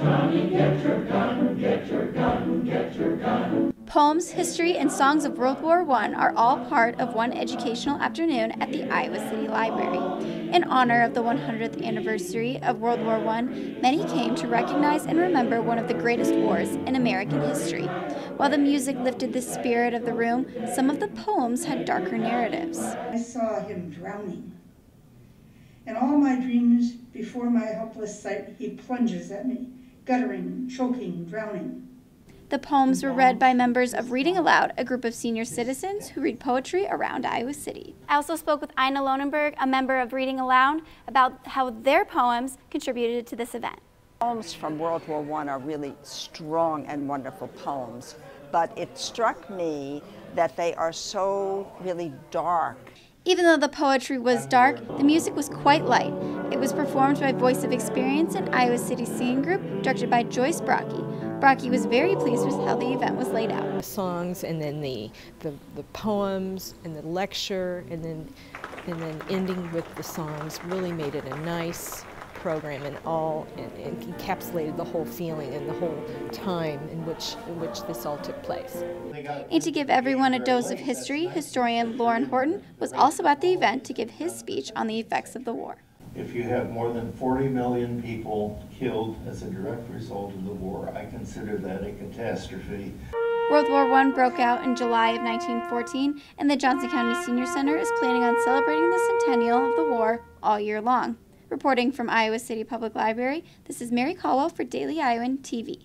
Johnny, get your gun, get your gun, get your gun. Poems, history, and songs of World War I are all part of one educational afternoon at the Iowa City Library. In honor of the 100th anniversary of World War I, many came to recognize and remember one of the greatest wars in American history. While the music lifted the spirit of the room, some of the poems had darker narratives. I saw him drowning. In all my dreams, before my helpless sight, he plunges at me, guttering, choking, drowning. The poems were read by members of Reading Aloud, a group of senior citizens who read poetry around Iowa City. I also spoke with Ina Lohnenberg, a member of Reading Aloud, about how their poems contributed to this event. Poems from World War I are really strong and wonderful poems, but it struck me that they are so really dark. Even though the poetry was dark, the music was quite light. It was performed by Voice of Experience and Iowa City Singing Group, directed by Joyce Brocky. Brocky was very pleased with how the event was laid out. The songs, and then the poems, and the lecture, and then ending with the songs really made it a nice program, and encapsulated the whole feeling and the whole time in which this all took place. And to give everyone a dose of history, historian Lauren Horton was also at the event to give his speech on the effects of the war. If you have more than 40 million people killed as a direct result of the war, I consider that a catastrophe. World War I broke out in July of 1914, and the Johnson County Senior Center is planning on celebrating the centennial of the war all year long. Reporting from Iowa City Public Library, this is Mary Caldwell for Daily Iowan TV.